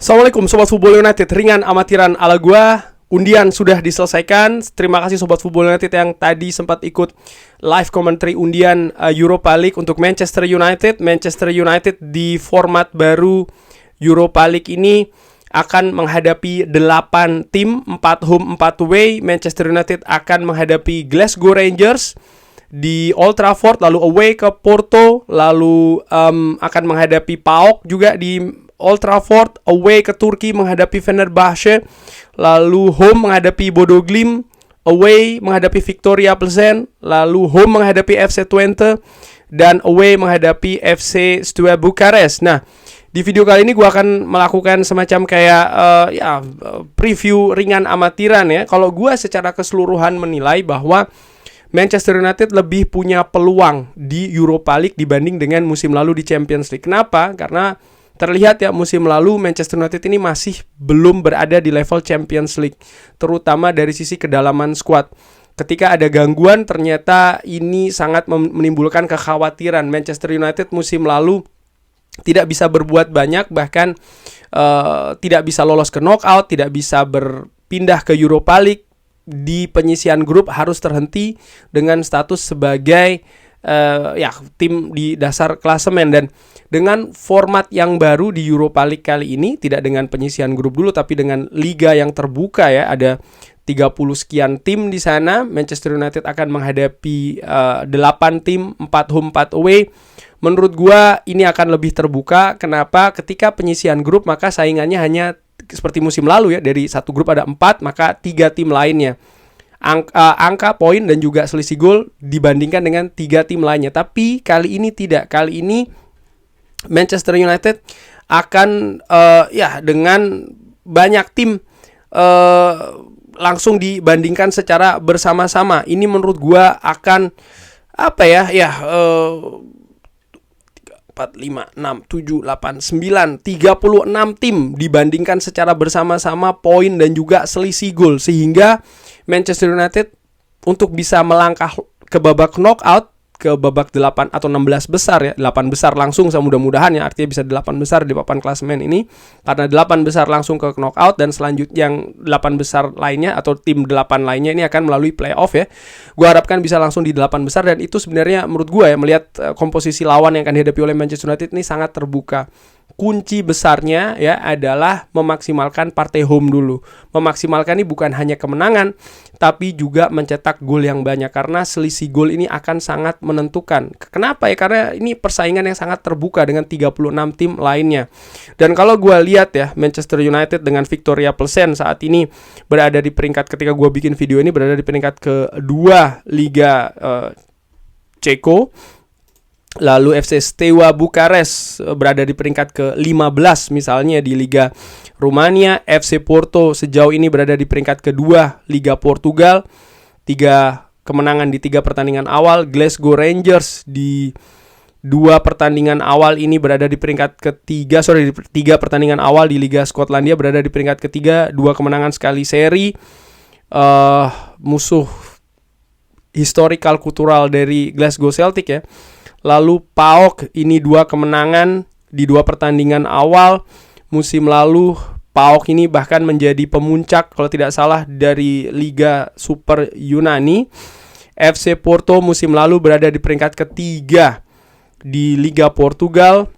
Assalamualaikum Sobat Football United, ringan amatiran ala gua. Undian sudah diselesaikan. Terima kasih Sobat Football United yang tadi sempat ikut live commentary undian Europa League untuk Manchester United. Manchester United di format baru Europa League ini akan menghadapi 8 tim, 4 home, 4 away. Manchester United akan menghadapi Glasgow Rangers di Old Trafford, lalu away ke Porto, lalu akan menghadapi PAOK juga di Old Trafford, away ke Turki menghadapi Fenerbahce, lalu home menghadapi Bodo Glimt, away menghadapi Victoria Plzen, lalu home menghadapi FC Twente, dan away menghadapi FC Steaua Bukarest. Nah, di video kali ini gue akan melakukan semacam kayak preview ringan amatiran ya. Kalau gue secara keseluruhan menilai bahwa Manchester United lebih punya peluang di Europa League dibanding dengan musim lalu di Champions League. Kenapa? Karena terlihat ya musim lalu Manchester United ini masih belum berada di level Champions League, terutama dari sisi kedalaman skuad. Ketika ada gangguan, ternyata ini sangat menimbulkan kekhawatiran. Manchester United musim lalu tidak bisa berbuat banyak, bahkan tidak bisa lolos ke knockout, tidak bisa berpindah ke Europa League. Di penyisian grup harus terhenti dengan status sebagai tim di dasar klasemen. Dan dengan format yang baru di Europa League kali ini, tidak dengan penyisian grup dulu tapi dengan liga yang terbuka ya, ada 30 sekian tim di sana. Manchester United akan menghadapi 8 tim, 4 home, 4 away. Menurut gua ini akan lebih terbuka. Kenapa? Ketika penyisian grup maka saingannya hanya seperti musim lalu ya, dari satu grup ada 4, maka 3 tim lainnya. Angka poin dan juga selisih gol dibandingkan dengan 3 tim lainnya. Tapi kali ini tidak. Kali ini Manchester United akan dengan banyak tim langsung dibandingkan secara bersama-sama. Ini menurut gua akan 4, 5, 6, 7, 8, 9 36 tim dibandingkan secara bersama-sama poin dan juga selisih gol, sehingga Manchester United untuk bisa melangkah ke babak knockout, ke babak 8 atau 16 besar ya, 8 besar langsung mudah-mudahan ya, artinya bisa 8 besar di papan klasemen ini, karena 8 besar langsung ke knockout dan selanjutnya yang 8 besar lainnya atau tim 8 lainnya ini akan melalui playoff ya. Gua harapkan bisa langsung di 8 besar, dan itu sebenarnya menurut gua ya, melihat komposisi lawan yang akan dihadapi oleh Manchester United ini sangat terbuka. Kunci besarnya ya adalah memaksimalkan partai home dulu. Memaksimalkan ini bukan hanya kemenangan, tapi juga mencetak gol yang banyak, karena selisih gol ini akan sangat menentukan. Kenapa ya? Karena ini persaingan yang sangat terbuka dengan 36 tim lainnya. Dan kalau gue lihat ya, Manchester United dengan Victoria Plzen saat ini berada di peringkat, ketika gue bikin video ini berada di peringkat kedua Liga Ceko. Lalu FC Steaua Bukarest berada di peringkat ke-15 misalnya di Liga Rumania. FC Porto sejauh ini berada di peringkat kedua Liga Portugal, 3 kemenangan di 3 pertandingan awal. Glasgow Rangers di 2 pertandingan awal ini berada di peringkat ketiga. Di 3 pertandingan awal di Liga Skotlandia berada di peringkat ketiga, 2 kemenangan sekali seri. Musuh historical kultural dari Glasgow Celtic ya. Lalu PAOK ini 2 kemenangan di 2 pertandingan awal. Musim lalu PAOK ini bahkan menjadi pemuncak kalau tidak salah dari Liga Super Yunani. FC Porto musim lalu berada di peringkat ketiga di Liga Portugal.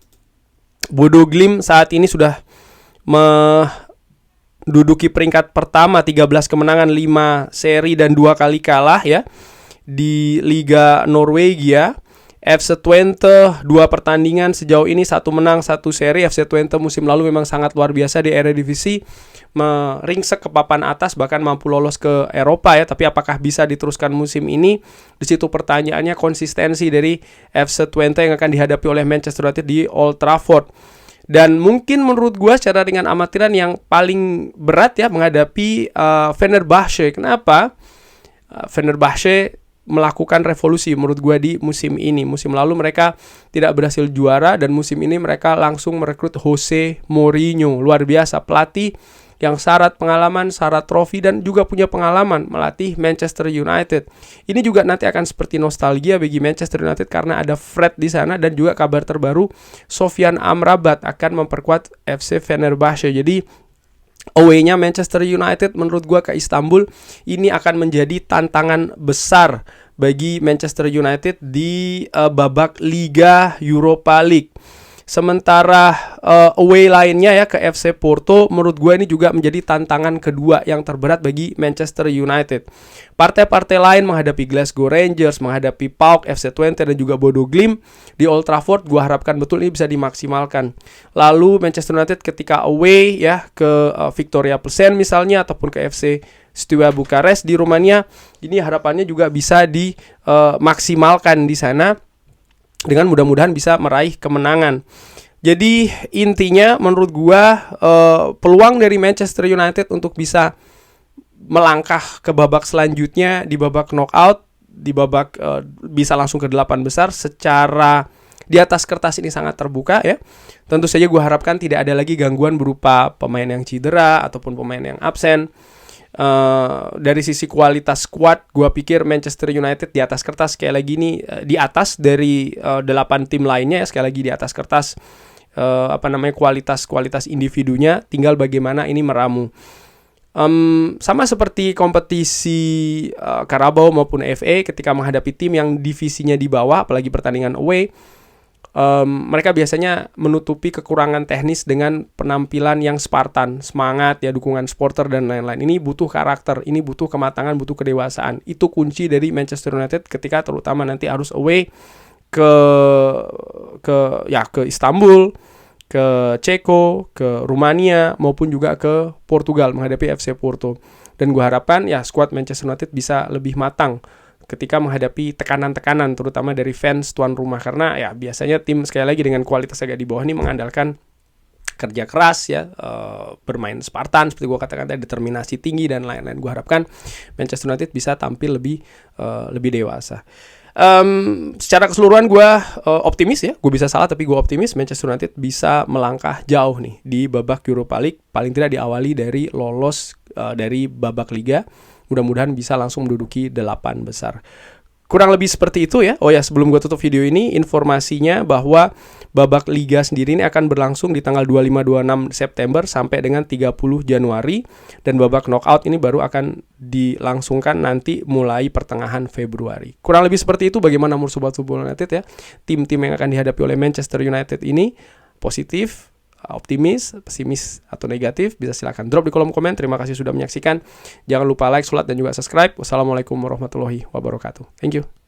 Bodo Glimt saat ini sudah menduduki peringkat pertama, 13 kemenangan, 5 seri dan 2 kali kalah ya di Liga Norwegia. FC Twente 2 pertandingan sejauh ini, 1 menang 1 seri. FC Twente musim lalu memang sangat luar biasa di Eredivisie, meringsek ke papan atas, bahkan mampu lolos ke Eropa ya. Tapi apakah bisa diteruskan musim ini? Di situ pertanyaannya, konsistensi dari FC Twente yang akan dihadapi oleh Manchester United di Old Trafford. Dan mungkin menurut gue secara ringan amatiran yang paling berat ya menghadapi Fenerbahce. Kenapa? Fenerbahce melakukan revolusi menurut gue di musim ini. Musim lalu mereka tidak berhasil juara, dan musim ini mereka langsung merekrut Jose Mourinho. Luar biasa, pelatih yang syarat pengalaman, syarat trofi, dan juga punya pengalaman melatih Manchester United. Ini juga nanti akan seperti nostalgia bagi Manchester United karena ada Fred di sana, dan juga kabar terbaru Sofyan Amrabat akan memperkuat FC Fenerbahce. Jadi away-nya Manchester United menurut gua ke Istanbul ini akan menjadi tantangan besar bagi Manchester United di babak Liga Europa League. Sementara away lainnya ya ke FC Porto, menurut gue ini juga menjadi tantangan kedua yang terberat bagi Manchester United. Partai-partai lain menghadapi Glasgow Rangers, menghadapi PAOK, FC Twente, dan juga Bodo Glimt di Old Trafford, gue harapkan betul ini bisa dimaksimalkan. Lalu Manchester United ketika away ya ke Victoria Plzen misalnya, ataupun ke FC Steaua Bukares di Rumania, ini harapannya juga bisa dimaksimalkan di sana, dengan mudah-mudahan bisa meraih kemenangan. Jadi intinya menurut gua peluang dari Manchester United untuk bisa melangkah ke babak selanjutnya di babak knockout, di babak bisa langsung ke 8 besar secara di atas kertas ini sangat terbuka ya. Tentu saja gua harapkan tidak ada lagi gangguan berupa pemain yang cedera ataupun pemain yang absen. Dari sisi kualitas squad, gue pikir Manchester United di atas kertas sekali lagi ini di atas dari 8 tim lainnya ya, sekali lagi di atas kertas kualitas individunya, tinggal bagaimana ini meramu. Sama seperti kompetisi Carabao maupun FA, ketika menghadapi tim yang divisinya di bawah, apalagi pertandingan away, mereka biasanya menutupi kekurangan teknis dengan penampilan yang Spartan, semangat ya, dukungan supporter dan lain-lain. Ini butuh karakter, ini butuh kematangan, butuh kedewasaan. Itu kunci dari Manchester United ketika terutama nanti harus away ke Istanbul, ke Ceko, ke Rumania maupun juga ke Portugal menghadapi FC Porto. Dan gue harapkan ya skuad Manchester United bisa lebih matang ketika menghadapi tekanan-tekanan terutama dari fans tuan rumah, karena ya biasanya tim sekali lagi dengan kualitas agak di bawah ini mengandalkan kerja keras ya, bermain Spartan seperti gue katakan tadi, determinasi tinggi dan lain-lain. Gue harapkan Manchester United bisa tampil lebih dewasa. Secara keseluruhan gue optimis ya, gue bisa salah tapi gue optimis Manchester United bisa melangkah jauh nih di babak Europa League, paling tidak diawali dari lolos dari babak Liga. Mudah-mudahan bisa langsung menduduki 8 besar. Kurang lebih seperti itu ya. Oh ya, sebelum gue tutup video ini, informasinya bahwa babak Liga sendiri ini akan berlangsung di tanggal 25-26 September sampai dengan 30 Januari. Dan babak knockout ini baru akan dilangsungkan nanti mulai pertengahan Februari. Kurang lebih seperti itu. Bagaimana menurut Sobat Football United ya? Tim-tim yang akan dihadapi oleh Manchester United ini positif, optimis, pesimis, atau negatif, bisa silakan drop di kolom komen. Terima kasih sudah menyaksikan. Jangan lupa like, sholat, dan juga subscribe. Wassalamualaikum warahmatullahi wabarakatuh. Thank you.